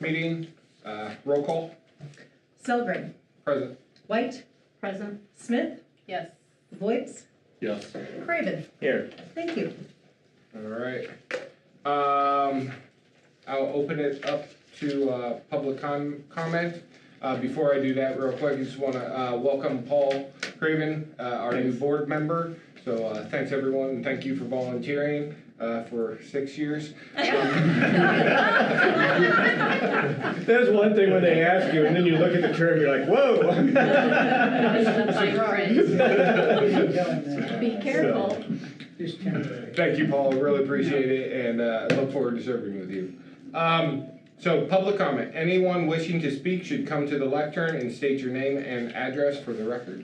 meeting. Roll call. Selgren. Present. White. Present. Smith. Yes. Voights. Yes. Craven. Here. Thank you. All right. I'll open it up to public comment. Before I do that, real quick, I just want to welcome Paul Craven, our new board member. So thanks everyone, and thank you for volunteering for 6 years. There's one thing when they ask you, and then you look at the term, you're like, whoa. Be careful. Thank you, Paul. Really appreciate it, and look forward to serving with you. So, public comment. Anyone wishing to speak should come to the lectern and state your name and address for the record.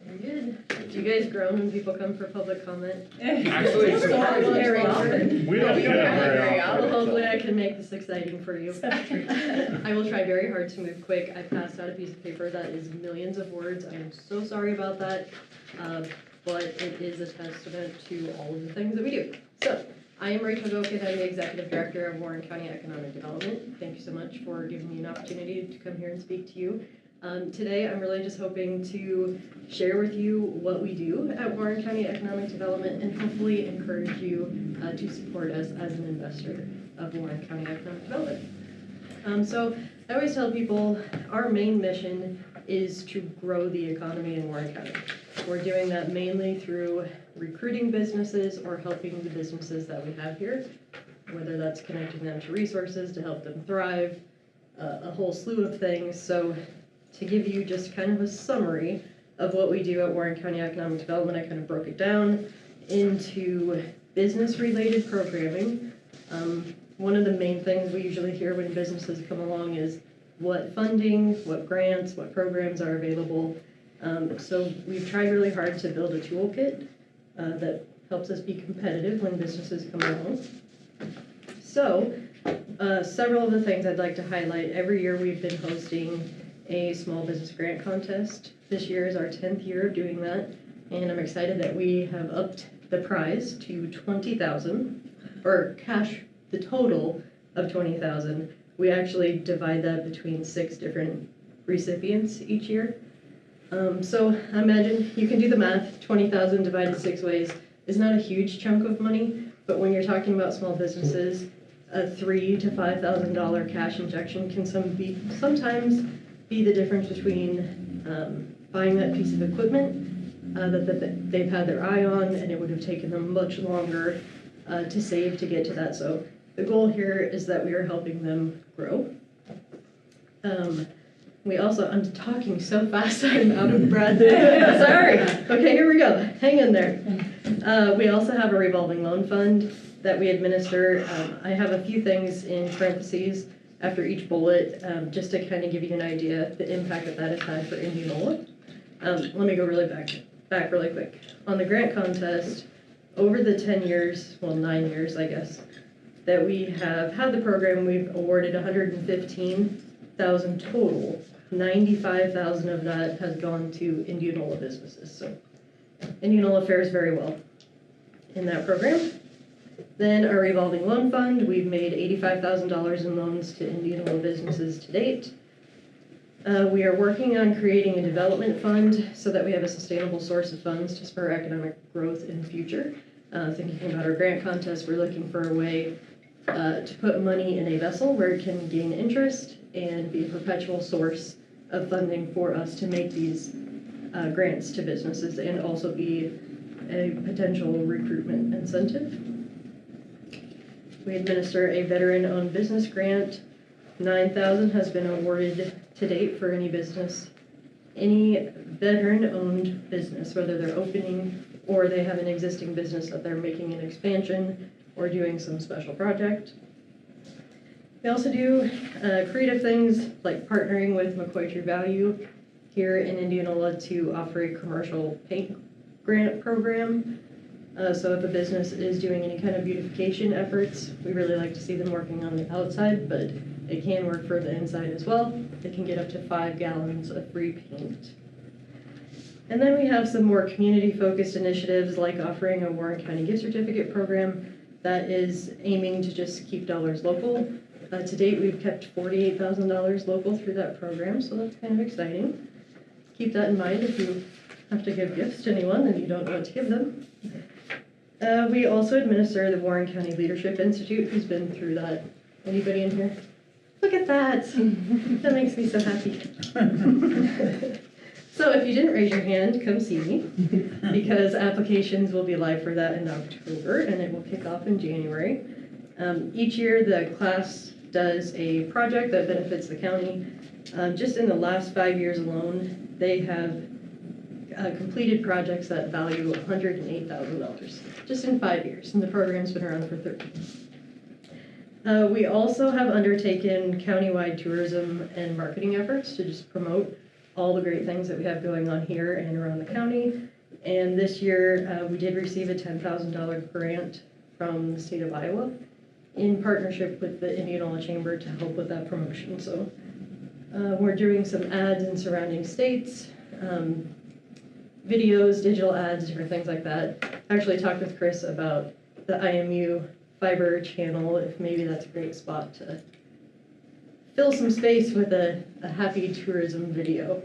Very good. Do you guys groan when people come for public comment? Actually, it's surprising. Very often. We don't get it very often. Well, hopefully I can make this exciting for you. I will try very hard to move quick. I passed out a piece of paper that is millions of words. I am so sorry about that, but it is a testament to all of the things that we do. So, I am Rachel Gokin. I'm the Executive Director of Warren County Economic Development. Thank you so much for giving me an opportunity to come here and speak to you. Today, I'm really just hoping to share with you what we do at Warren County Economic Development and hopefully encourage you to support us as an investor of Warren County Economic Development. So I always tell people our main mission is to grow the economy in Warren County. We're doing that mainly through recruiting businesses or helping the businesses that we have here, whether that's connecting them to resources to help them thrive, a whole slew of things. So to give you just kind of a summary of what we do at Warren County Economic Development, I kind of broke it down into business-related programming. One of the main things we usually hear when businesses come along is what funding, what grants, what programs are available. So we've tried really hard to build a toolkit that helps us be competitive when businesses come along. So several of the things I'd like to highlight. Every year we've been hosting a small business grant contest. This year is our 10th year of doing that, and I'm excited that we have upped the prize to $20,000, or cash, the total of $20,000. We actually divide that between 6 different recipients each year. So imagine, you can do the math, 20,000 divided 6 ways is not a huge chunk of money, but when you're talking about small businesses, a $3,000 to $5,000 cash injection can sometimes be the difference between buying that piece of equipment that they've had their eye on, and it would have taken them much longer to save to get to that. So the goal here is that we are helping them grow. We also, I'm talking so fast, I'm out of breath. Sorry. Okay, here we go. Hang in there. We also have a revolving loan fund that we administer. I have a few things in parentheses after each bullet, just to kind of give you an idea the impact that has had for Indianola. Let me go really back really quick. On the grant contest, over the 10 years, well 9 years I guess, that we have had the program, we've awarded $115,000 total. 95,000 of that has gone to Indianola businesses. So Indianola fares very well in that program. Then our revolving loan fund, we've made $85,000 in loans to Indianola businesses to date. We are working on creating a development fund so that we have a sustainable source of funds to spur economic growth in the future. Thinking about our grant contest, we're looking for a way to put money in a vessel where it can gain interest and be a perpetual source of funding for us to make these grants to businesses and also be a potential recruitment incentive. We administer a veteran-owned business grant. $9,000 has been awarded to date for any business, any veteran-owned business, whether they're opening or they have an existing business that they're making an expansion or doing some special project. We also do creative things like partnering with McCoy True Value here in Indianola to offer a commercial paint grant program. So if a business is doing any kind of beautification efforts, we really like to see them working on the outside, but it can work for the inside as well. They can get up to 5 gallons of free paint. And then we have some more community-focused initiatives like offering a Warren County gift certificate program that is aiming to just keep dollars local. To date, we've kept $48,000 local through that program, so that's kind of exciting. Keep that in mind if you have to give gifts to anyone and you don't know what to give them. We also administer the Warren County Leadership Institute. Who's been through that? Anybody in here? Look at that. That makes me so happy. So if you didn't raise your hand, come see me, because applications will be live for that in October, and it will kick off in January. Each year, the class does a project that benefits the county. Just in the last 5 years alone, they have completed projects that value $108,000, just in 5 years, and the program's been around for 30. We also have undertaken countywide tourism and marketing efforts to just promote all the great things that we have going on here and around the county. And this year, we did receive a $10,000 grant from the state of Iowa in partnership with the Indianola Chamber to help with that promotion. So we're doing some ads in surrounding states, videos, digital ads, different things like that. I actually talked with Chris about the IMU fiber channel, if maybe that's a great spot to fill some space with a happy tourism video.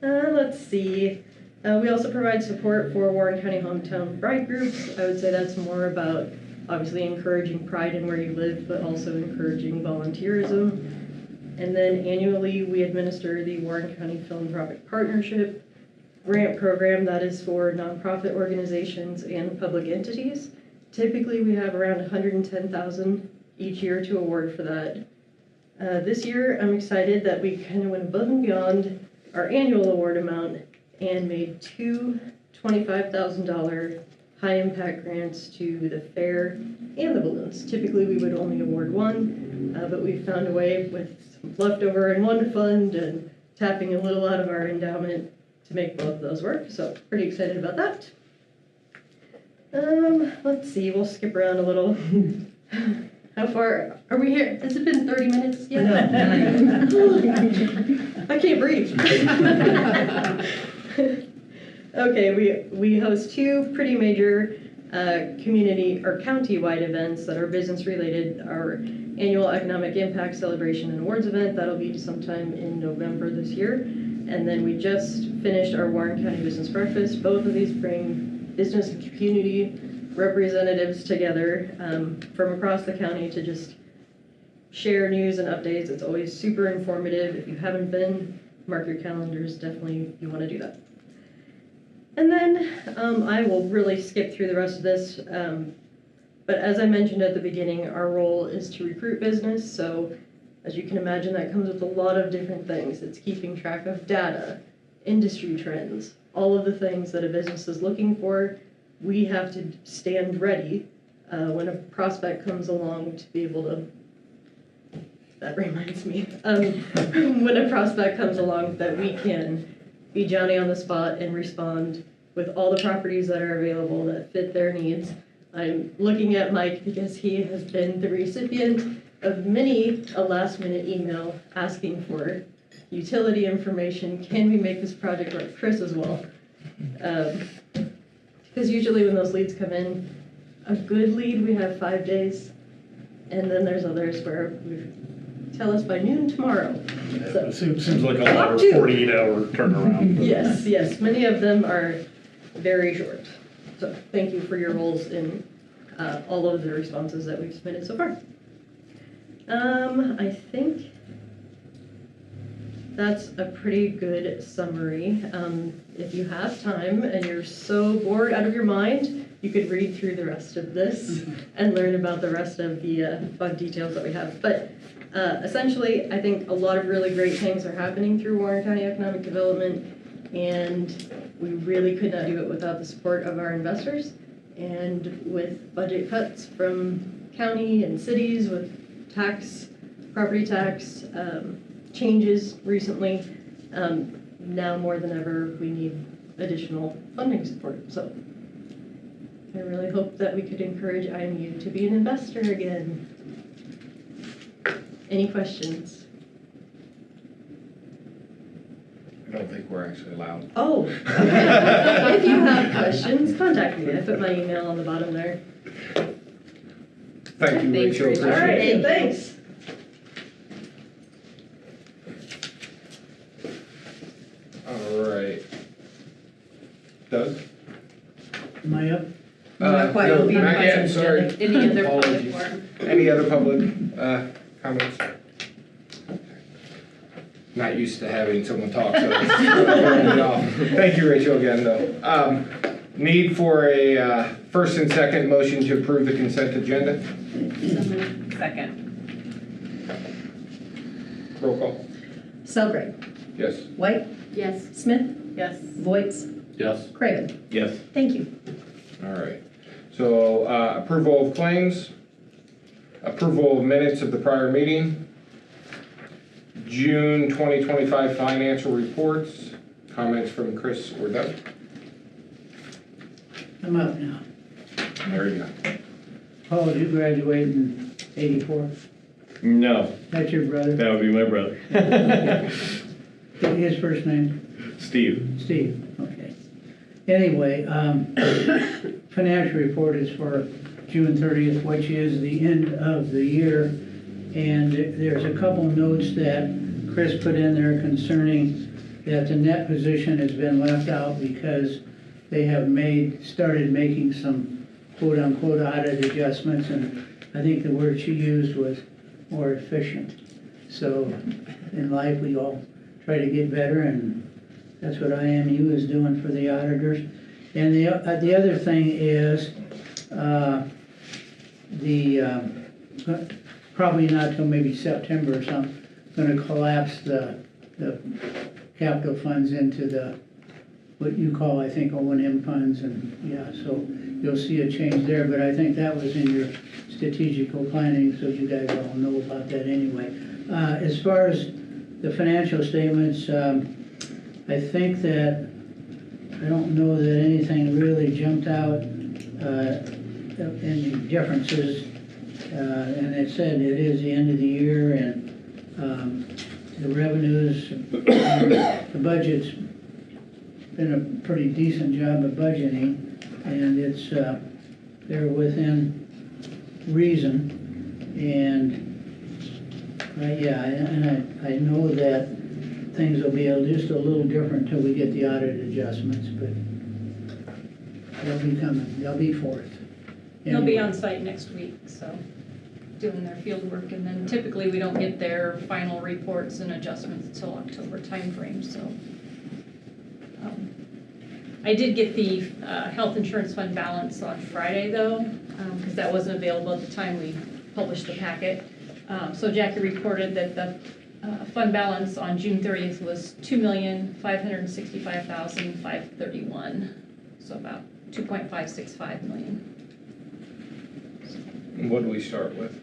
Let's see. We also provide support for Warren County Hometown Bride Groups. I would say that's more about obviously encouraging pride in where you live, but also encouraging volunteerism. And then annually, we administer the Warren County Philanthropic Partnership grant program that is for nonprofit organizations and public entities. Typically, we have around $110,000 each year to award for that. This year, I'm excited that we kind of went above and beyond our annual award amount and made two $25,000 high impact grants to the fair and the balloons. Typically, we would only award one, but we found a way with some leftover in one fund and tapping a little out of our endowment to make both of those work. So pretty excited about that. Let's see, we'll skip around a little. How far are we here? Has it been 30 minutes yet? I can't breathe. Okay, we host two pretty major community or county-wide events that are business related. Our annual Economic Impact Celebration and Awards event, that'll be sometime in November this year. And then we just finished our Warren County Business Breakfast. Both of these bring business and community representatives together from across the county to just share news and updates. It's always super informative. If you haven't been, mark your calendars. Definitely you want to do that. And then I will really skip through the rest of this. But as I mentioned at the beginning, our role is to recruit business. So as you can imagine, that comes with a lot of different things. It's keeping track of data, industry trends, all of the things that a business is looking for. We have to stand ready when a prospect comes along to be able to, that reminds me, when a prospect comes along that we can be Johnny on the spot and respond with all the properties that are available that fit their needs. I'm looking at Mike because he has been the recipient of many a last minute email asking for utility information. Can we make this project work? Chris as well. Because usually when those leads come in, a good lead we have 5 days, and then there's others where we tell us by noon tomorrow. So, Seems like a lot of 48-hour turnaround. Yes, many of them are very short. So thank you for your roles in all of the responses that we've submitted so far. I think that's a pretty good summary. If you have time and you're so bored out of your mind, you could read through the rest of this and learn about the rest of the fun details that we have. But essentially, I think a lot of really great things are happening through Warren County Economic Development, and we really could not do it without the support of our investors. And with budget cuts from county and cities, with property tax changes recently, now more than ever, we need additional funding support. So I really hope that we could encourage IMU to be an investor again. Any questions? don't think we're actually allowed. Oh, okay. If you have questions, contact me. I put my email on the bottom there. Thank you, Thanks, Rachel. Rachel. Appreciate All right, it. thanks. All right. Doug? Am I up? Not quite, no, we'll be on not yet, consent sorry. agenda. Any other public Apologies. forum? Any other public comments? Not used to having someone talk, so it's throwing me off. Thank you, Rachel, again, though. Need for a first and second motion to approve the consent agenda. Second. Roll call. Selgren. Yes. White. Yes. Smith. Yes. Voights. Yes. Craven. Yes. Thank you. All right. So approval of claims. Approval of minutes of the prior meeting. June 2025 financial reports. Comments from Chris or Doug? I'm up now. There you go. Paul, did you graduate in '84? No, That's your brother? that would be my brother. His first name? Steve. Steve, okay. Anyway, financial report is for June 30th, which is the end of the year. And there's a couple notes that Chris put in there concerning that the net position has been left out because they have started making some quote-unquote audit adjustments, and I think the word she used was more efficient. So in life, we all try to get better, and that's what IMU is doing for the auditors. And the other thing is, probably not till maybe September or something, gonna collapse the capital funds into what you call, I think, O&M funds, and yeah, so you'll see a change there, but I think that was in your strategical planning, so you guys all know about that anyway. As far as the financial statements, I think that, I don't know that anything really jumped out, any differences, and it said it is the end of the year, and the revenues, the budget's been a pretty decent job of budgeting, and it's, they're within reason, and, I know that things will be just a little different till we get the audit adjustments, but they'll be coming, they'll be forth. They'll be on site next week, so, doing their field work, and then typically we don't get their final reports and adjustments until October timeframe, so. I did get the health insurance fund balance on Friday though, because that wasn't available at the time we published the packet. So Jackie reported that the fund balance on June 30th was $2,565,531, so about 2.565 million. What do we start with?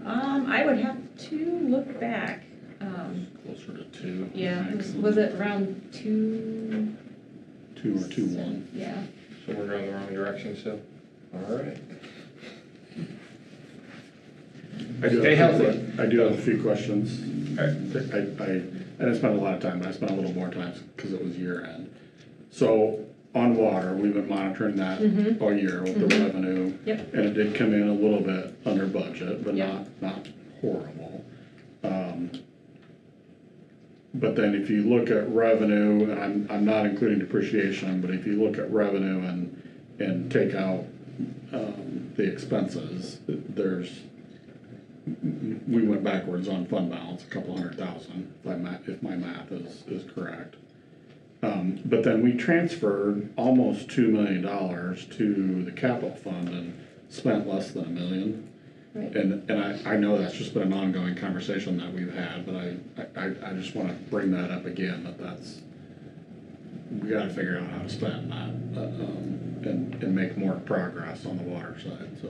I would have to look back. Closer to 2. Yeah, was it around 2? 2 or 2.1. Yeah. So we're going the wrong direction still? All right. I do Stay have healthy. I do have a few questions. All right. I didn't spend a lot of time, but I spent a little more time because it was year end. So on water, we've been monitoring that all year with the revenue. Yep. And it did come in a little bit under budget, but Yep. not horrible. But then if you look at revenue, and I'm not including depreciation, but if you look at revenue and take out the expenses, we went backwards on fund balance, a couple $100,000, if my math is correct. But then we transferred almost $2 million to the capital fund and spent less than $1 million. Right. And I know that's just been an ongoing conversation that we've had, but I just wanna bring that up again, we gotta figure out how to spend that, and make more progress on the water side, so.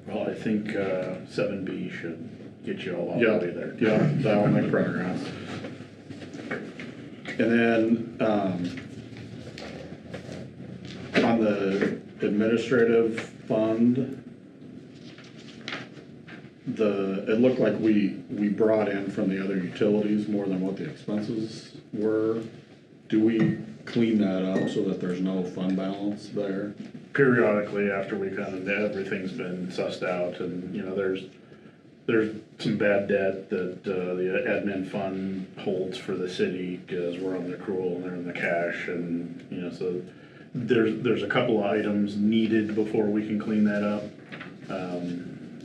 Well, I think 7B should get you all the Yeah, way there. yeah, that'll make progress. And then, on the administrative fund, it looked like we brought in from the other utilities more than what the expenses were. Do we clean that up so that there's no fund balance there? Periodically, after we kind of, everything's been sussed out, and, you know, there's some bad debt that, the admin fund holds for the city, because we're on the accrual and they're in the cash, and, you know, so there's a couple of items needed before we can clean that up.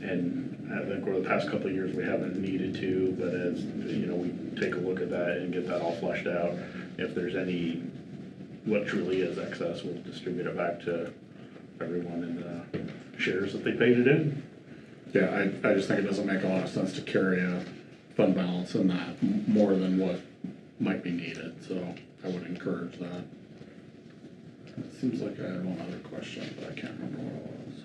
And I think over the past couple of years, we haven't needed to, but as, you know, we take a look at that and get that all fleshed out. If there's any, what truly is excess, we'll distribute it back to everyone in the shares that they paid it in. Yeah, I just think it doesn't make a lot of sense to carry a fund balance in that more than what might be needed, so I would encourage that. It seems like I had one other question, but I can't remember what it was.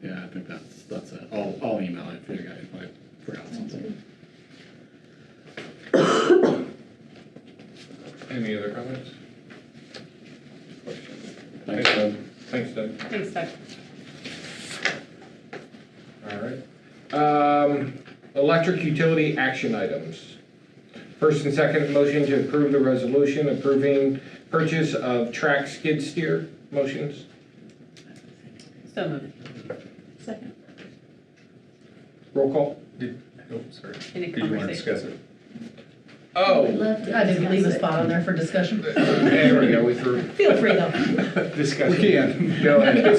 Yeah, I think that's it. I'll email it if you guys, if I forgot something. Any other comments? Thanks, Doug. Thanks, Doug. Thanks, Doug. All right. Electric utility action items. First and second motion to approve the resolution approving purchase of track skid steer. Motions. So moved. Second. Roll call. Oh, sorry. Any Did you want to conversation? discuss it? Oh, I didn't leave a spot on there for discussion. there we go. We threw Feel free though. discussion. We can. Go ahead.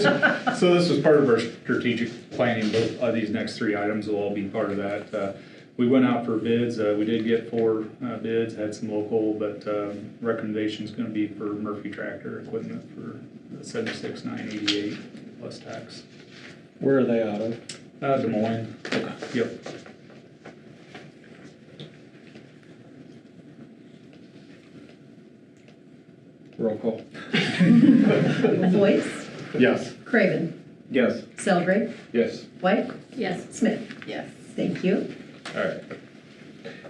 So this was part of our strategic planning. Both of these next three items will all be part of that. We went out for bids. We did get 4 bids, had some local, but recommendation's going to be for Murphy tractor equipment for $76,988 plus tax. Where are they out of? Des Moines. Okay. Yep. Roll call. Voice, Yes. Craven, Yes. Selgrave, Yes. White, Yes. Smith. Yes. Thank you. All right.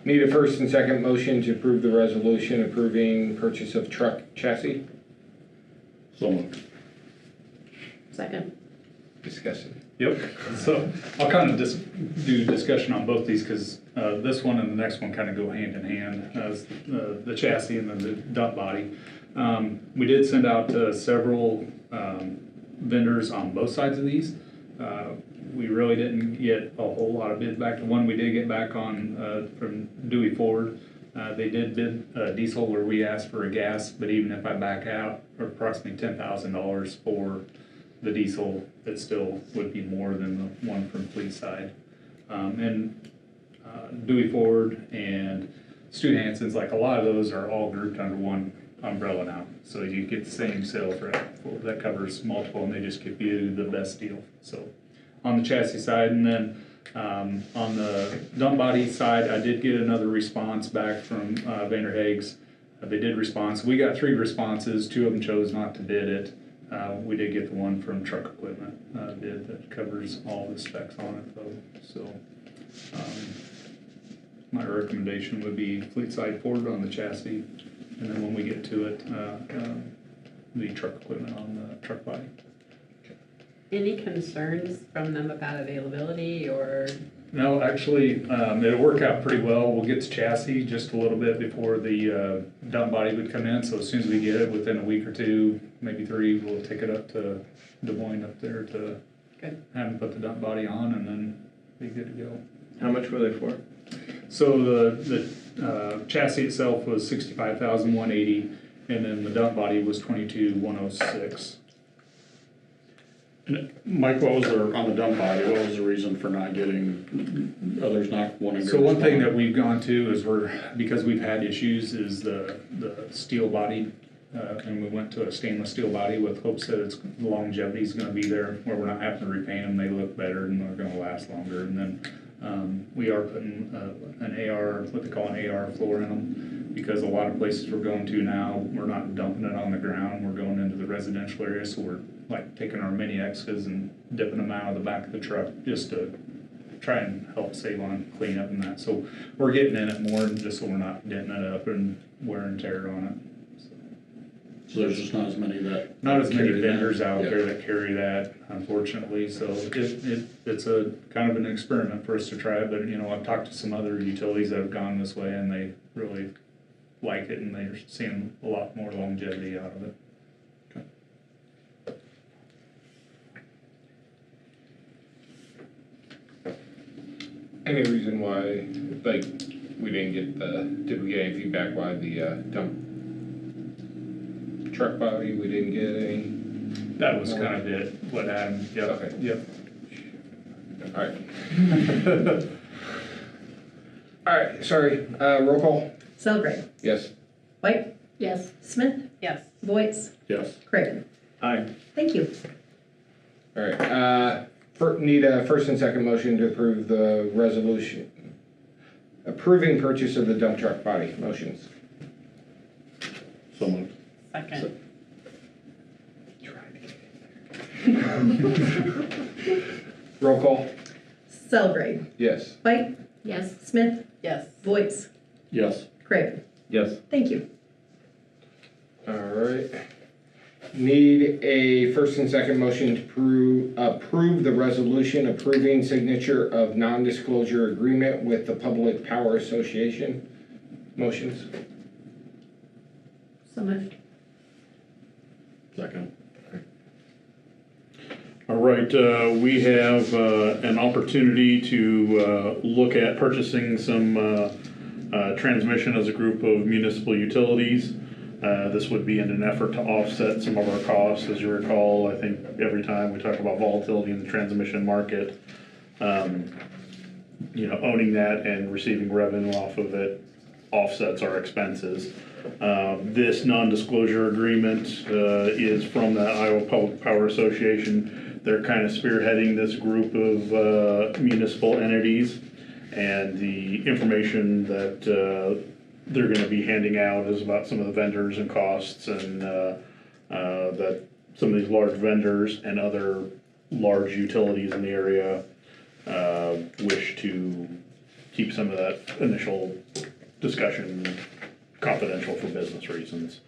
Need a first and second motion to approve the resolution approving purchase of truck chassis. So moved. Second. Discussion. Yep, so I'll kind of just do discussion on both these because this one and the next one kind of go hand in hand, as the chassis and then the dump body. We did send out to several vendors on both sides of these. We really didn't get a whole lot of bids back. The one we did get back on from Dewey Ford, they did bid diesel where we asked for a gas, but even if I back out, approximately $10,000 for the diesel, it still would be more than the one from Fleet side. Dewey Ford and Stu Hansen's, like a lot of those are all grouped under one umbrella now. So you get the same sales rep that covers multiple, and they just give you the best deal. So on the chassis side, and then on the dump body side, I did get another response back from Vanderhaeg's. They did respond. So we got 3 responses. 2 of them chose not to bid it. We did get the one from Truck Equipment bid that covers all the specs on it though. So my recommendation would be Fleet side Ford on the chassis, and then when we get to it, the Truck Equipment on the truck body. Any concerns from them about availability or? No, actually, it'll work out pretty well. We'll get the chassis just a little bit before the dump body would come in. So as soon as we get it, within a week or 2, maybe 3, we'll take it up to Des Moines up there to have them put the dump body on, and then be good to go. How much were they for? So the chassis itself was $65,180, and then the dump body was $22,106. Mike, what was on the dump body, what was the reason for not getting, others not wanting to? So one thing that we've gone to is because we've had issues, is the steel body, and we went to a stainless steel body with hopes that the longevity is gonna be there, where we're not having to repaint them, they look better and they're gonna last longer. And then we are putting an AR, what they call an AR floor in them, because a lot of places we're going to now, we're not dumping it on the ground, we're going into the residential area, so we're like taking our mini X's and dipping them out of the back of the truck just to try and help save on cleanup and that. So we're getting in it more just so we're not denting it up and wear and tear on it. So there's just not as many that. Not as many carry that. vendors out Yeah. there that carry that, unfortunately, so it's a kind of an experiment for us to try it, but, you know, I've talked to some other utilities that have gone this way and they really like it and they're seeing a lot more longevity out of it. Any reason why, like, we didn't get did we get any feedback why the dump truck body, we didn't get any? That was kind of it, what Adam, Okay. yep. Alright. Alright, sorry, roll call? Celebrate. Yes. White, Yes. Smith, Yes. Voight, Yes. Craven. Aye. Thank you. Alright, need a first and second motion to approve the resolution. Approving purchase of the dump truck body, motions. So moved. Second. Roll call? Celebrate. Yes. White, Yes. Smith, Yes. Voight, Yes. Craven. Yes. Thank you. Alright. Need a first and second motion to approve the resolution approving signature of non-disclosure agreement with the Public Power Association. Motions? So moved. Second. All right, we have an opportunity to look at purchasing some transmission as a group of municipal utilities. This would be in an effort to offset some of our costs. As you recall, I think every time we talk about volatility in the transmission market, you know, owning that and receiving revenue off of it offsets our expenses. This non-disclosure agreement is from the Iowa Public Power Association. They're kind of spearheading this group of municipal entities, and the information that they're going to be handing out is about some of the vendors and costs, and that some of these large vendors and other large utilities in the area wish to keep some of that initial discussion confidential for business reasons.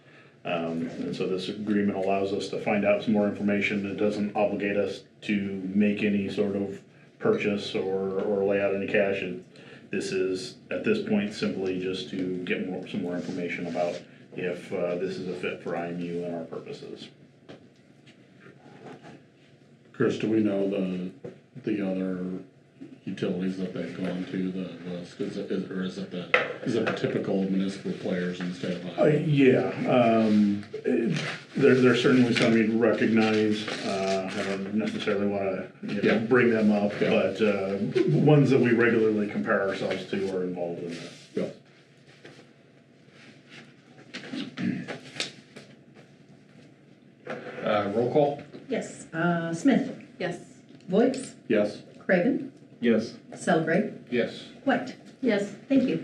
And so this agreement allows us to find out some more information. It doesn't obligate us to make any sort of purchase or lay out any cash. This is, at this point, simply just to get some more information about if this is a fit for IMU and our purposes. Chris, do we know the other utilities that they've gone to, the list? Is it the typical municipal players in the state of Iowa? Yeah, there's certainly some you'd recognize. I don't necessarily want to bring them up, but ones that we regularly compare ourselves to are involved in this. Roll call? Yes. Smith, Yes. Voight, Yes. Craven, Yes. Celebrate, Yes. White. Yes. Thank you.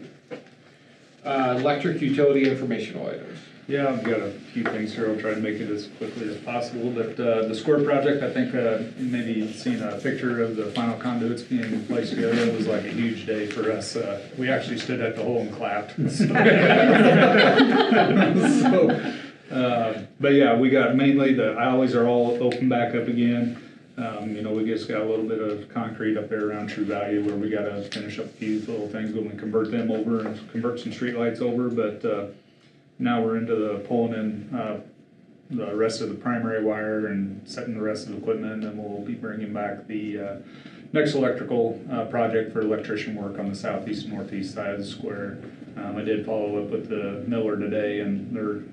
Electric utility informational items. Yeah, I've got a few things here. I'll try to make it as quickly as possible. But the square project, I think maybe you've seen a picture of the final conduits being placed together. It was like a huge day for us. We actually stood at the hole and clapped. But yeah, we got mainly the alleys are all open back up again. You know, we just got a little bit of concrete up there around True Value where we got to finish up a few little things when we convert them over and convert some streetlights over. But now we're into the pulling in the rest of the primary wire and setting the rest of the equipment, and we'll be bringing back the next electrical project for electrician work on the southeast and northeast side of the square. I did follow up with the miller today, and they're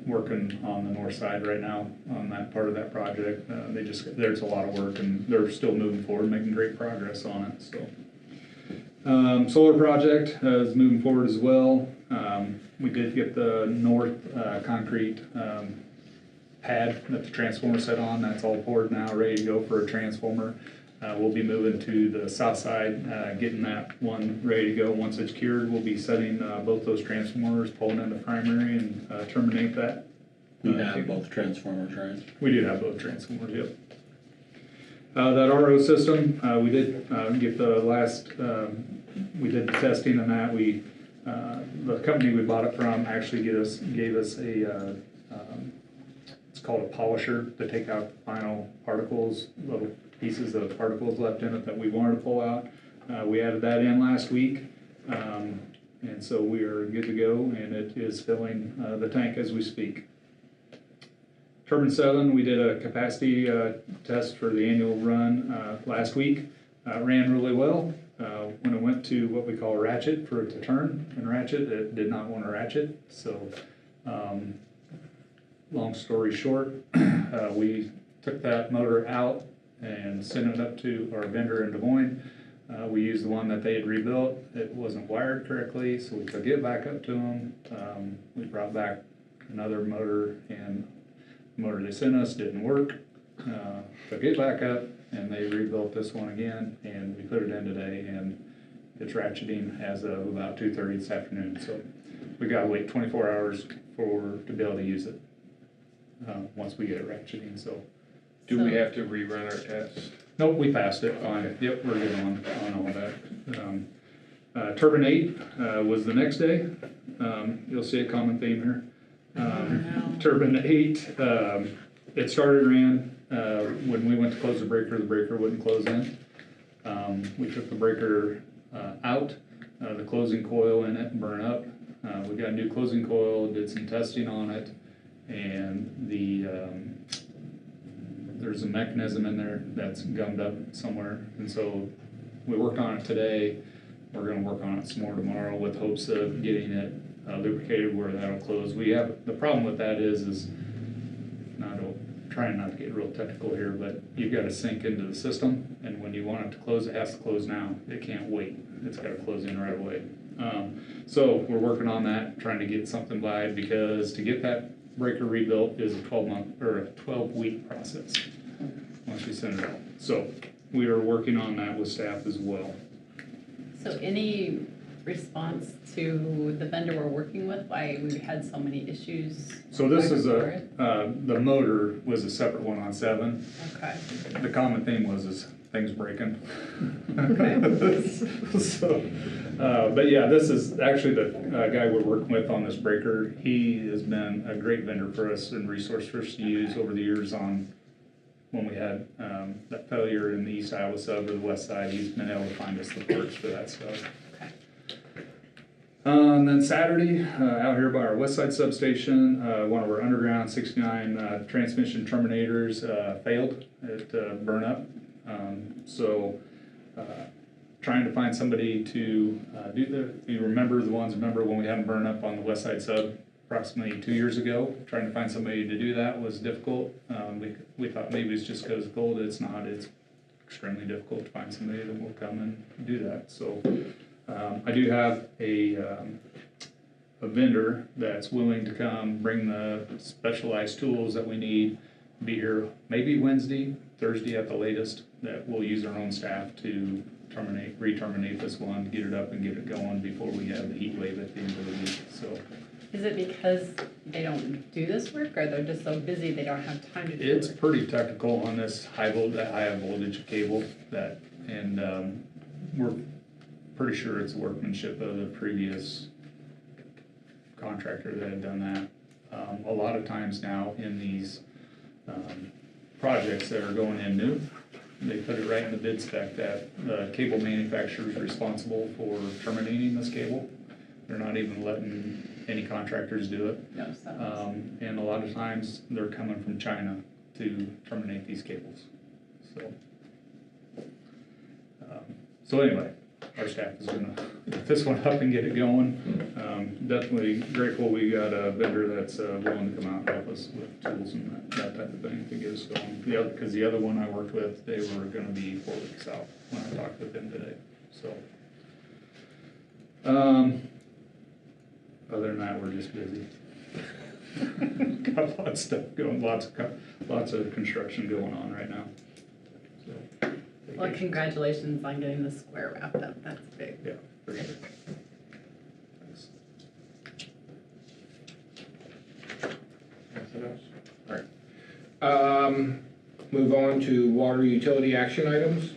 working on the north side right now on that part of that project. There's a lot of work, and they're still moving forward, making great progress on it. So, solar project is moving forward as well. We did get the north concrete pad that the transformer set on. That's all poured now, ready to go for a transformer. We'll be moving to the south side, getting that one ready to go. Once it's cured, we'll be setting both those transformers, pulling in the primary and terminate that. You have both transformers, right? We do have both transformers, yep. That RO system, we did get the last, we did the testing on that. The company we bought it from actually gave us a, it's called a polisher to take out the final particles, little pieces of particles left in it that we wanted to pull out. We added that in last week, and so we are good to go, and it is filling the tank as we speak. Turbine 7, we did a capacity test for the annual run last week. Ran really well. When it went to what we call ratchet, for it to turn and ratchet, it did not want to ratchet. So, long story short, we took that motor out and sent it up to our vendor in Des Moines. We used the one that they had rebuilt. It wasn't wired correctly, so we took it back up to them. We brought back another motor, and the motor they sent us didn't work. Took it back up, and they rebuilt this one again, and we put it in today, and it's ratcheting as of about 2:30 this afternoon. So we gotta wait 24 hours to be able to use it once we get it ratcheting. So Do we have to rerun our test? nope, we passed it. Fine. Yep, we're good on all that. Turbine 8 was the next day. You'll see a common theme here. Turbine 8, it started and ran. When we went to close the breaker wouldn't close in. We took the breaker out, the closing coil in it burned up. We got a new closing coil, did some testing on it, and there's a mechanism in there that's gummed up somewhere, and so we worked on it today. We're gonna work on it some more tomorrow with hopes of getting it lubricated where that'll close. The problem with that is trying not to get real technical here, but you've got to sink into the system, and when you want it to close, it has to close now. It can't wait. It's got to close in right away. So we're working on that, trying to get something by, because to get that breaker rebuilt is a 12-month or a 12-week process once we send it out. So we are working on that with staff as well. So any response to the vendor we're working with, why we had so many issues? So this is for it? the motor was a separate one on 7. Okay. The common theme was things breaking. Okay. So, but yeah, this is actually the guy we're working with on this breaker. He has been a great vendor for us and resource for us to use over the years on when we had that failure in the East Iowa sub or the West side. He's been able to find us the parts for that stuff. Okay. And then Saturday, out here by our West Side substation, one of our underground 69 transmission terminators failed. It burned up. So trying to find somebody to remember when we had them burn up on the West Side sub approximately 2 years ago. Trying to find somebody to do that was difficult. We thought maybe it's just because it's cold. It's not. It's extremely difficult to find somebody that will come and do that. So I do have a vendor that's willing to come bring the specialized tools that we need, be here maybe Wednesday, Thursday at the latest, that we'll use our own staff to re-terminate this one, get it up and get it going before we have the heat wave at the end of the week. So Is it because they don't do this work, or they're just so busy they don't have time to do it? it's pretty technical on this high voltage cable and we're pretty sure it's workmanship of the previous contractor that had done that. A lot of times now in these projects that are going in new, they put it right in the bid spec that the cable manufacturer is responsible for terminating this cable. They're not even letting any contractors do it. No, so. And a lot of times they're coming from China to terminate these cables. So anyway, our staff is gonna get this one up and get it going. Definitely grateful we got a vendor that's willing to come out and help us with tools and that type of thing to get us going. Because the other one I worked with, they were gonna be 4 weeks out when I talked with them today, so. Other than that, we're just busy. Got lots of stuff going, lots of construction going on right now. So. Well, congratulations on getting the square wrapped up. That's big. Yeah, for sure. Thanks. Anything else? Move on to water utility action items.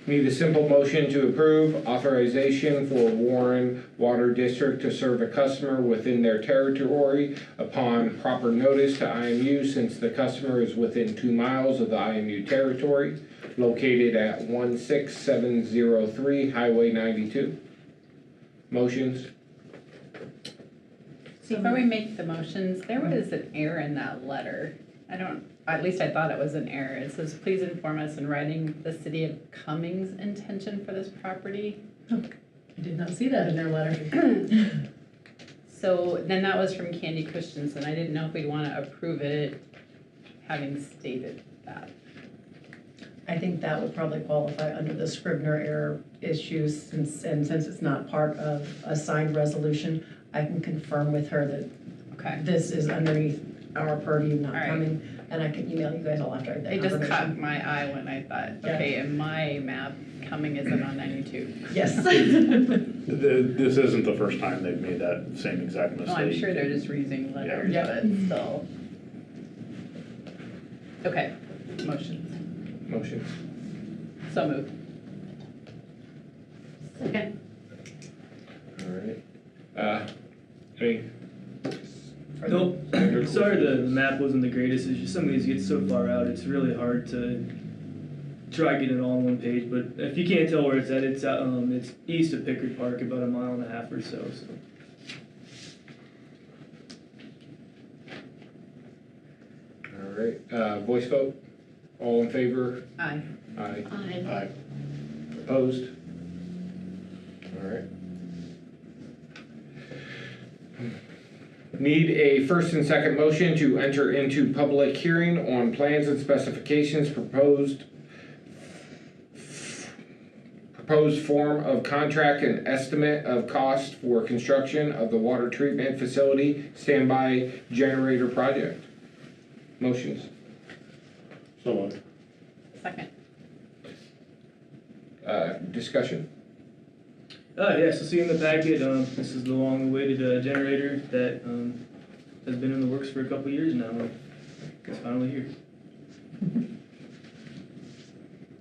Need a simple motion to approve authorization for Warren Water District to serve a customer within their territory upon proper notice to IMU, since the customer is within 2 miles of the IMU territory, located at 16703 Highway 92. Motions? Before we make the motions, there was an error in that letter. At least I thought it was an error. It says, please inform us in writing the city of Cummings' intention for this property. I did not see that in their letter. So then that was from Candy Christensen. I didn't know if we'd want to approve it, having stated that. I think that would probably qualify under the Scribner error issues, since it's not part of a signed resolution. I can confirm with her that Okay. this is underneath our purview, not All right. coming, and I can email you guys all after I get that It just confirmation. caught my eye when I thought, Yeah. okay, in my map, Cumming isn't on 92. Yes. This isn't the first time they've made that same exact mistake. Oh, I'm sure they're just reusing letters, Yeah. but still. Okay, motions. Motions. So moved. Okay. All right. Any? Nope. Sorry the map wasn't the greatest. It's just some of these get so far out, it's really hard to try getting it all on one page. But if you can't tell where it's at, it's east of Pickard Park, about 1.5 miles or so. All right. Voice vote. All in favor? Aye. Aye. Aye. Opposed? All right. Need a first and second motion to enter into public hearing on plans and specifications, proposed form of contract and estimate of cost for construction of the water treatment facility standby generator project. Motions. So moved. Second. Discussion. Yeah, so see in the packet, this is the long-awaited generator that has been in the works for a couple years now. It's finally here.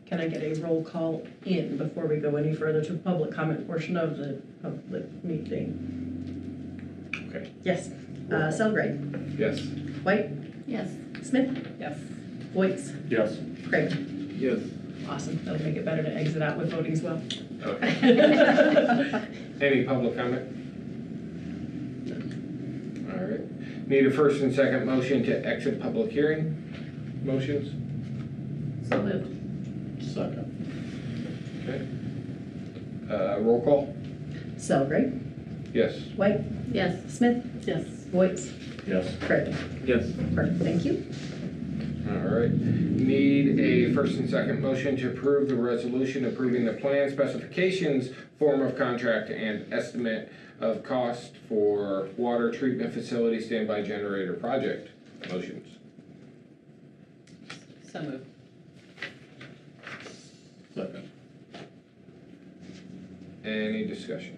Can I get a roll call in before we go any further to public comment portion of the public meeting? Okay. Yes. Selgrade, Yes. White, Yes. Smith, Yes. Voights, Yes. Craig. Yes. Awesome. That'll make it better to exit out with voting as well. Okay. Any public comment? All right. Need a first and second motion to exit public hearing. Motions? So moved. Second. Okay. Roll call? Selgrade, Yes. White, Yes. Smith, Yes. Voights, Yes. Craig. Yes. Perfect. Thank you. All right. Need a first and second motion to approve the resolution approving the plan specifications, form of contract, and estimate of cost for water treatment facility standby generator project. Motions. So moved. Second. Any discussion?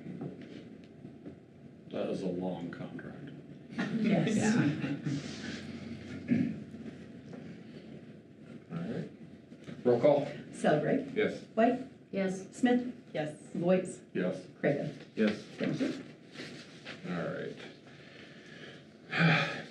That is a long contract. Yes. Yeah. All right. Roll call? Selgrade, Yes. White, Yes. Smith, Yes. Voights, Yes. Craig. Yes. Thank you. All right.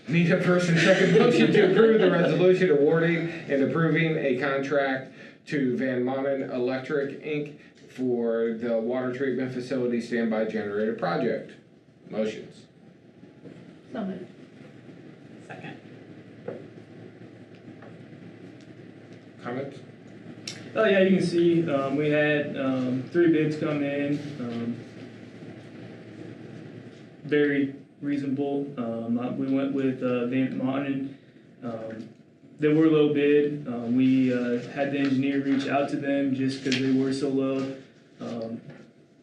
Need a first and second motion to approve the resolution awarding and approving a contract to Van Manen Electric, Inc. for the water treatment facility standby generator project. Motions. So moved. Second. Comments? Oh yeah, you can see we had 3 bids come in, very reasonable. We went with Van Manen. They were low bid. We had the engineer reach out to them just because they were so low.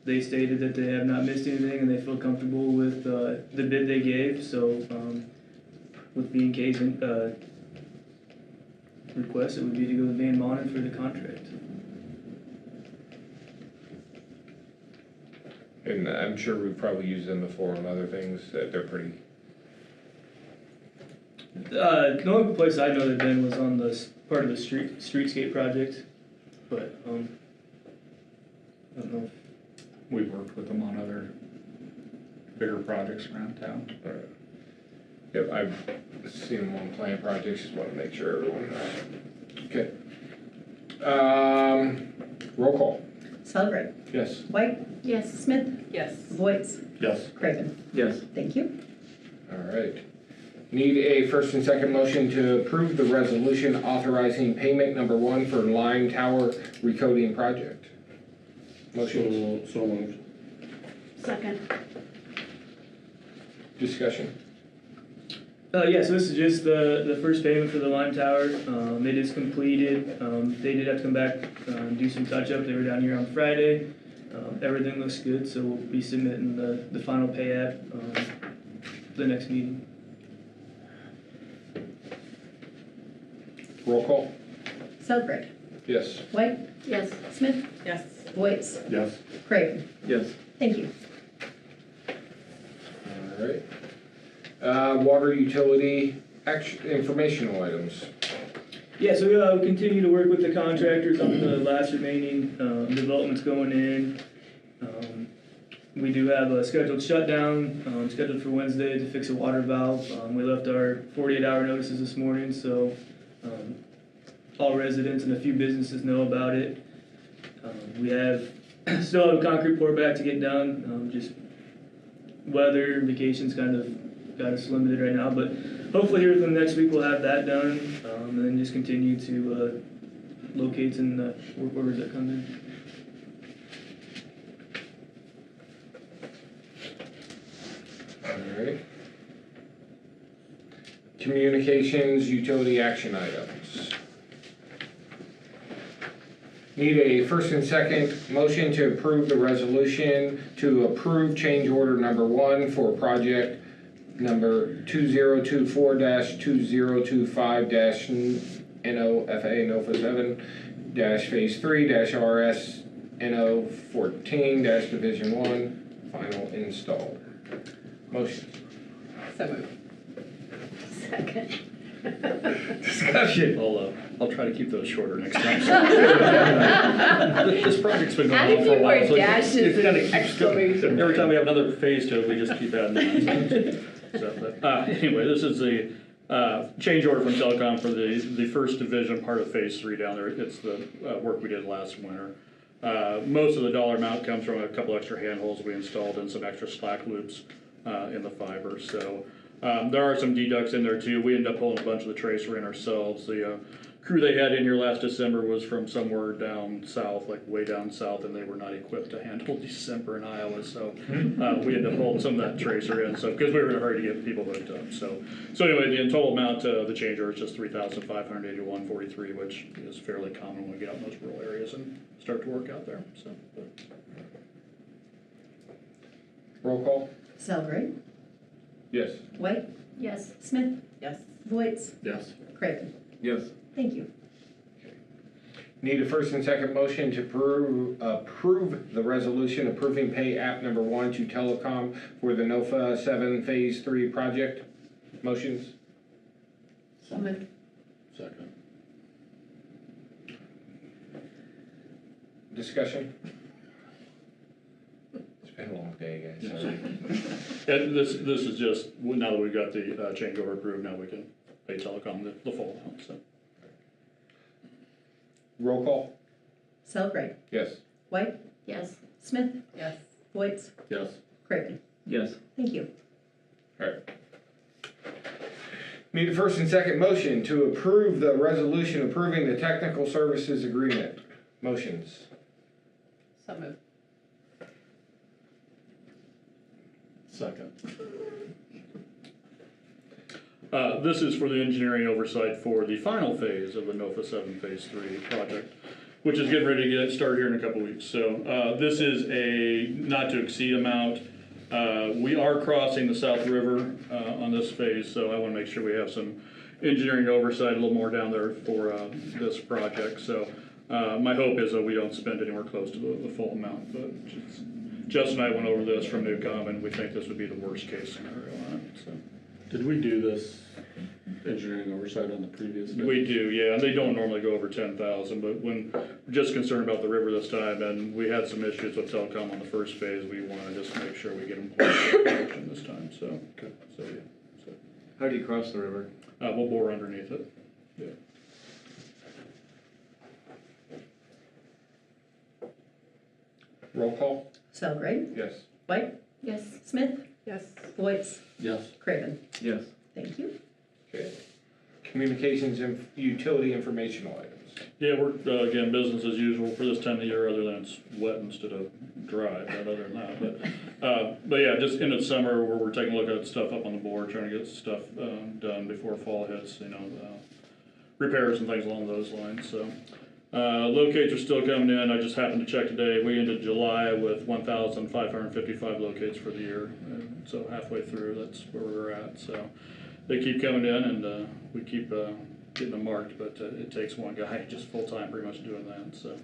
They stated that they have not missed anything and they feel comfortable with the bid they gave. So with B&K's request, it would be to go with Van Manen for the contract. And I'm sure we've probably used them before on other things, that they're pretty The only place I know they've been was on part of the streetscape project, but, I don't know. We've worked with them on other bigger projects around town. Yep, I've seen them on plan projects, just want to make sure everyone knows. Okay. Roll call. Celebrate. Yes. White, Yes. Smith, Yes. Voights, Yes. Craven. Yes. Thank you. All right. Need a first and second motion to approve the resolution authorizing payment number 1 for line tower recoding project. Motion. So moved. Second. Discussion. Yeah, so this is just the first payment for the Lime Tower. It is completed. They did have to come back and do some touch up. They were down here on Friday. Everything looks good, so we'll be submitting the final pay app the next meeting. Roll call. Celebrate. Yes. White, Yes. Smith, Yes. Voights, Yes. Craven. Yes. Thank you. All right. Water utility action, informational items. Yeah, so we'll continue to work with the contractors on the last remaining developments going in. We do have a scheduled shutdown, scheduled for Wednesday to fix a water valve. We left our 48-hour notices this morning, so all residents and a few businesses know about it. We still have a concrete pour back to get done. Just weather, vacations kind of got us limited right now, but hopefully here within the next week we'll have that done, and then just continue to locate and work orders that come in. All right. Communications utility action items. Need a first and second motion to approve the resolution to approve change order number 1 for project number 2024-2025-NOFA NOFA 7 phase 3 RS NO 14 division 1 final install. Motion. So moved. Second. Discussion. I'll try to keep those shorter next time. This project's been going Add a on for few a while. more so dashes it's and kinda- exclamations. Every time we have another phase to it, we just keep adding on. So, anyway, this is the change order from Telecom for the first division, part of phase 3 down there. It's the work we did last winter. Most of the dollar amount comes from a couple extra handholds we installed and some extra slack loops in the fiber. So there are some deducts in there too. We ended up pulling a bunch of the tracer in ourselves. The crew they had in here last December was from somewhere down south, like way down south, and they were not equipped to handle December in Iowa. So we ended up pulling some of that tracer in, so because we were in a hurry to get people hooked up. So anyway, the total amount of the change order is just $3,581.43, which is fairly common when we get out in those rural areas and start to work out there. So. Roll call. Celebrate. Yes. White, Yes. Smith, Yes. Voights, Yes. Craven. Yes. Thank you. Need a first and second motion to approve the resolution approving pay app number 1 to Telecom for the NOFA 7 phase 3 project. Motions. So moved. Second. Discussion. It's been a long day, guys. Sorry. And this is just, now that we've got the changeover approved, now we can pay Telecom the full amount, so. Roll call. Celebrate. Yes. White, Yes. Smith, Yes. Voights, Yes. Craven. Yes. Thank you. All right. Need a first and second motion to approve the resolution approving the technical services agreement. Motions. So moved. Second. This is for the engineering oversight for the final phase of the NOFA 7 phase 3 project, which is getting ready to get started here in a couple weeks. So this is a not to exceed amount. We are crossing the South River on this phase, so I want to make sure we have some engineering oversight a little more down there for this project. So my hope is that we don't spend anywhere close to the full amount, but Justin and I went over this from Newcom, and we think this would be the worst case scenario on it. So. Did we do this engineering oversight on the previous bid? We do, yeah, and they don't normally go over 10,000, but when, we're just concerned about the river this time, and we had some issues with telecom on the first phase, we wanna just make sure we get them planned this time, so, so, yeah. So, How do you cross the river? we'll bore underneath it, yeah. Roll call? Selgrade, Yes. White, Yes. Smith, Yes. Voight, Yes. Craven. Yes. Thank you. Okay. Communications and utility informational items. Yeah, we're, again, business as usual for this time of year, other than it's wet instead of dry, but other than that, but yeah, just in the summer, where we're taking a look at stuff up on the board, trying to get stuff, done before fall hits, repairs and things along those lines, so. Locates are still coming in, I just happened to check today, we ended July with 1,555 locates for the year, and so halfway through, that's where we're at, so. They keep coming in and, we keep, getting them marked, but it takes one guy just full-time pretty much doing that, so.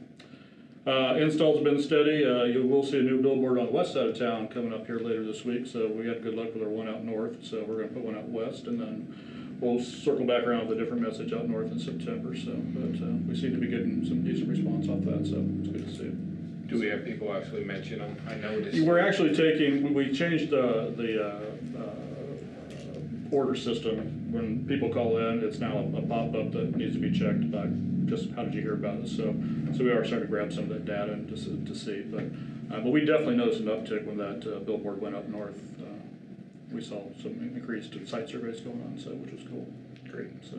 Installs have been steady, you will see a new billboard on the west side of town coming up here later this week, so we had good luck with our one out north, so we're gonna put one out west, and then we'll circle back around with a different message out north in September, so, but we seem to be getting some decent response off that, so it's good to see. Do we have people actually mention them? I noticed. We're actually taking, we changed the order system. When people call in, it's now a pop-up that needs to be checked about just how did you hear about it. So we are starting to grab some of that data and to see. But we definitely noticed an uptick when that billboard went up north. We saw some increased site surveys going on, so which was cool. Great. So.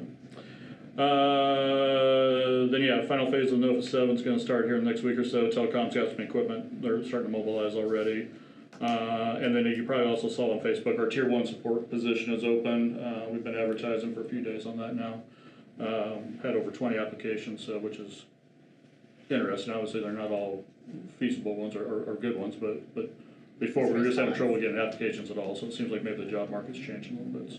Then yeah, final phase of NOFA 7 is going to start here in the next week or so. Telecom's got some equipment; they're starting to mobilize already. And then you probably also saw on Facebook our Tier 1 support position is open. We've been advertising for a few days on that now. Had over 20 applications, which is interesting. Obviously, they're not all feasible ones or good ones, but before we were just having trouble getting applications at all. So it seems like maybe the job market's changing a little bit.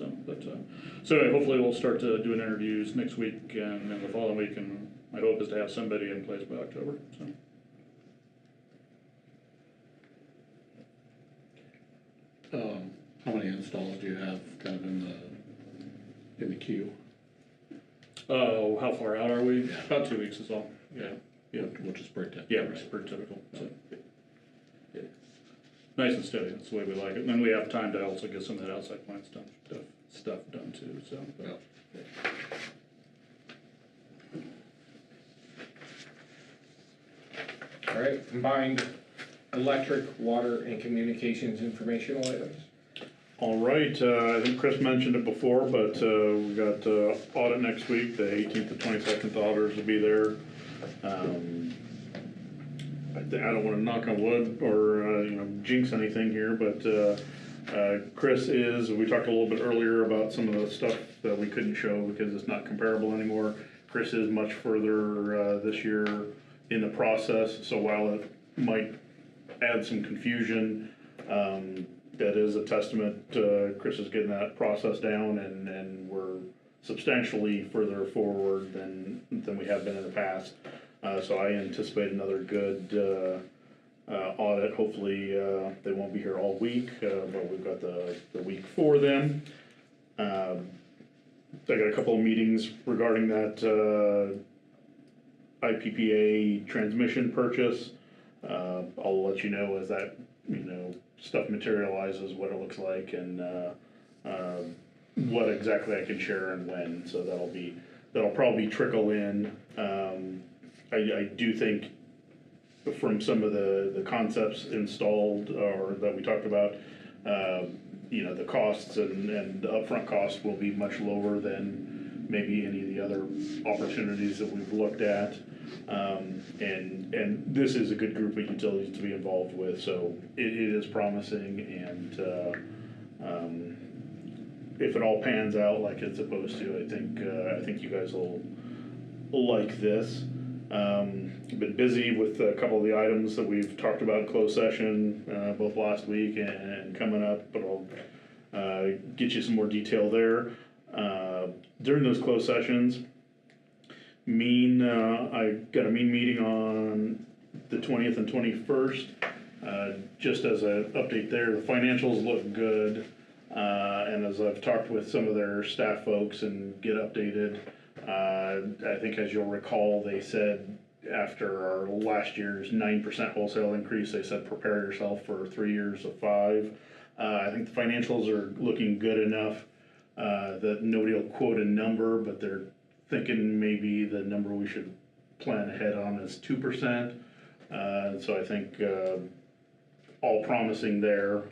So anyway, hopefully we'll start doing interviews next week and then the following week, and my hope is to have somebody in place by October. So. How many installs do you have kind of in the queue? Oh, how far out are we? Yeah. About 2 weeks is all. Yeah. Yeah. Which is pretty typical. Yeah, which is pretty typical. So, yeah. Nice and steady. That's the way we like it. And then we have time to also get some of that outside plant stuff done too. So. Yeah. All right, combined electric, water, and communications informational items. All right, I think Chris mentioned it before, but we got audit next week. The 18th to 22nd auditors will be there. I don't want to knock on wood or jinx anything here, but Chris we talked a little bit earlier about some of the stuff that we couldn't show because it's not comparable anymore. Chris is much further this year in the process, so while it might add some confusion, that is a testament to Chris is getting that process down, and we're substantially further forward than we have been in the past. So I anticipate another good audit. Hopefully they won't be here all week, but we've got the week for them. I got a couple of meetings regarding that IPPA transmission purchase. I'll let you know as that stuff materializes, what it looks like, and what exactly I can share and when. So that'll probably trickle in. I do think from some of the concepts installed or that we talked about, the costs and the upfront costs will be much lower than maybe any of the other opportunities that we've looked at. And this is a good group of utilities to be involved with, so it is promising, and if it all pans out like it's supposed to, I think you guys will like this. Been busy with a couple of the items that we've talked about in closed session, both last week and coming up, but I'll get you some more detail there. During those closed sessions, I got a meeting on the 20th and 21st. Just as an update there, the financials look good. And as I've talked with some of their staff folks and get updated, I think as you'll recall, they said after our last year's 9% wholesale increase, they said prepare yourself for 3 years of 5. I think the financials are looking good enough that nobody will quote a number, but they're thinking maybe the number we should plan ahead on is 2%. So I think all promising there.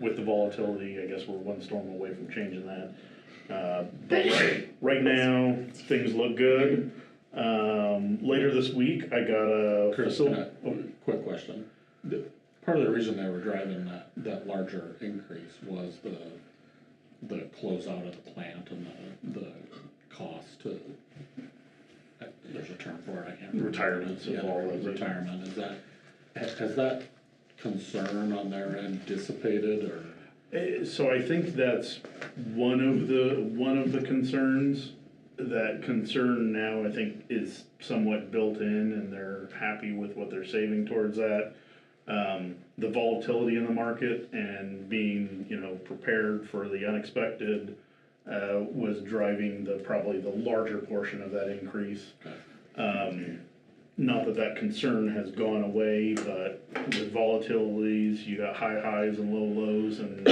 With the volatility, I guess we're one storm away from changing that. But right now, things look good. Later this week, I got a Chris, facility. quick question. Part of the reason they were driving that larger increase was the closeout of the plant and the cost to, there's a term for it, I can't remember. Retirements of all those. Retirement, has that concern on their end dissipated, or? So I think that's one of the concerns. That concern now, I think, is somewhat built in, and they're happy with what they're saving towards that. The volatility in the market and being, prepared for the unexpected was driving probably the larger portion of that increase. Not that concern has gone away, but with volatilities, you got high highs and low lows, and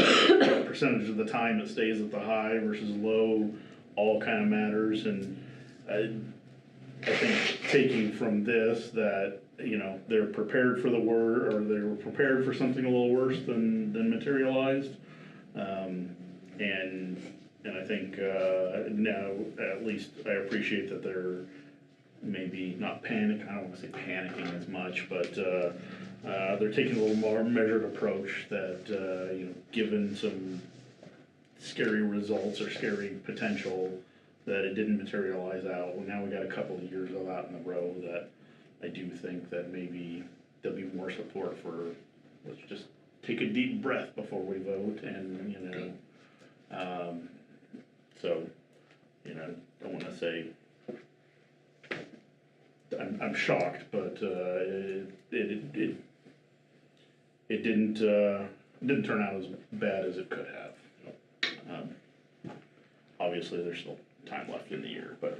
percentage of the time it stays at the high versus low all kind of matters. And I think taking from this that, they're prepared for the word, or they were prepared for something a little worse than materialized. And I think now at least I appreciate that they're maybe not panic. I don't want to say panicking as much, but they're taking a little more measured approach that, given some scary results or scary potential, that it didn't materialize out. Well, now we got a couple of years of that in a row that I do think that maybe there'll be more support for, let's just take a deep breath before we vote, and, so, don't want to say I'm shocked, but it didn't turn out as bad as it could have. Obviously, there's still time left in the year, but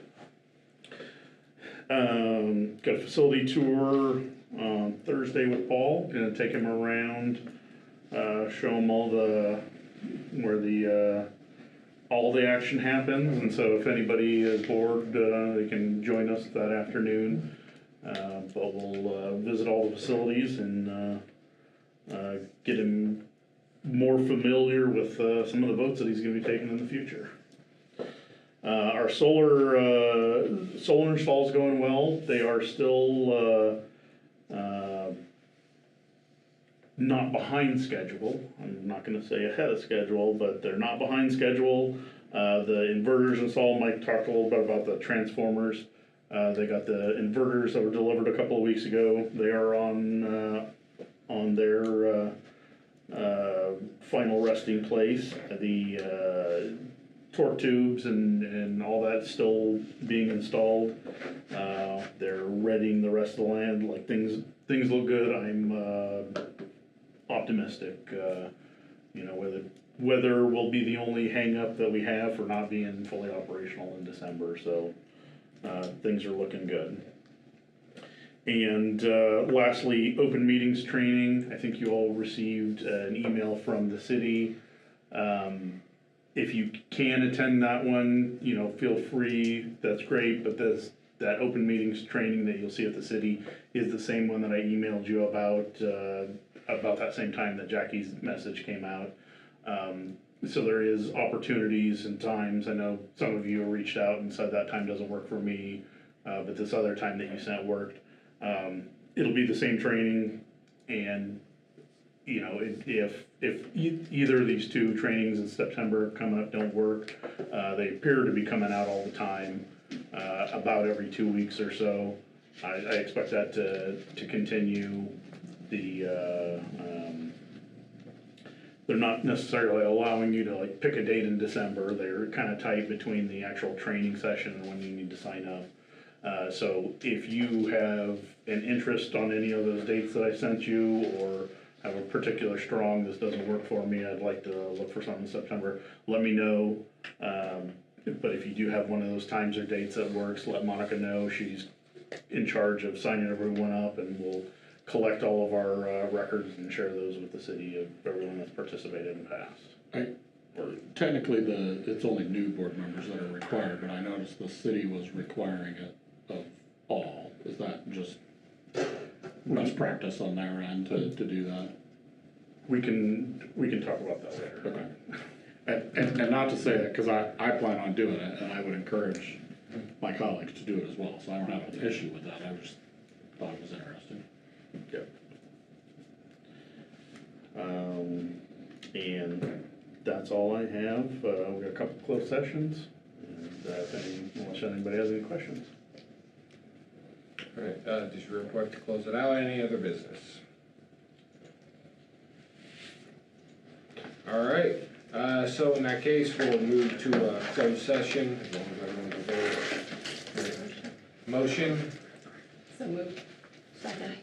got a facility tour on Thursday with Paul. Gonna take him around, show him where all the action happens, and so if anybody is bored, they can join us that afternoon. But we'll visit all the facilities and get him more familiar with some of the votes that he's gonna be taking in the future. Our solar install is going well. They are still not behind schedule. I'm not gonna say ahead of schedule, but they're not behind schedule. The inverters installed, Mike talked a little bit about the transformers. They got the inverters that were delivered a couple of weeks ago. They are on their final resting place. The torque tubes and all that's still being installed. They're readying the rest of the land. Like things look good. I'm optimistic. Weather will be the only hang up that we have for not being fully operational in December. So things are looking good. And lastly, open meetings training. I think you all received an email from the city. If you can attend that one, feel free, that's great, but that open meetings training that you'll see at the city is the same one that I emailed you about that same time that Jackie's message came out. So there is opportunities and times. I know some of you reached out and said that time doesn't work for me, but this other time that you sent worked. It'll be the same training, and if either of these two trainings in September coming up don't work, they appear to be coming out all the time, about every 2 weeks or so. I expect that to continue. They're not necessarily allowing you to pick a date in December. They're kind of tight between the actual training session and when you need to sign up. So if you have an interest on any of those dates that I sent you, or have a particular strong, this doesn't work for me, I'd like to look for something in September, let me know. But if you do have one of those times or dates that works, let Monica know. She's in charge of signing everyone up, and we'll collect all of our records and share those with the city of everyone that's participated in the past. Technically, it's only new board members that are required, but I noticed the city was requiring it of all. Is that just best practice on their end to do that? We can talk about that later. Okay. And not to say that, because I plan on doing it, and I would encourage my colleagues to do it as well, so I don't have an issue with that. I just thought it was interesting. Yep. And that's all I have. We've got a couple closed sessions, and unless anybody has any questions. All right, just real quick to close it out, any other business? All right, so in that case, we'll move to a closed session, as long as everyone's available. Motion? So moved. Second.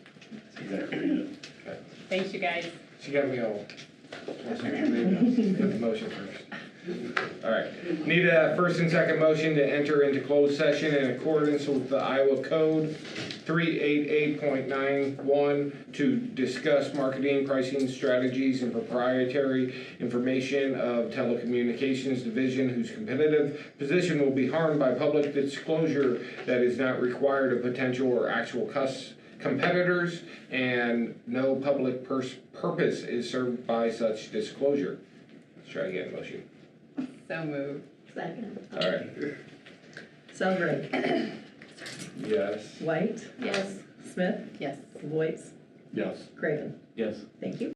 Exactly. Thanks, you guys. She got me all. Put the motion first. All right, need a first and second motion to enter into closed session in accordance with the Iowa Code 388.91 to discuss marketing, pricing strategies, and proprietary information of telecommunications division whose competitive position will be harmed by public disclosure that is not required of potential or actual competitors, and no public purpose is served by such disclosure. Let's try again, motion. So moved. Second. All right. Sondra, Yes. White, Yes. Smith, Yes. Voight, Yes. Craven. Yes. Thank you.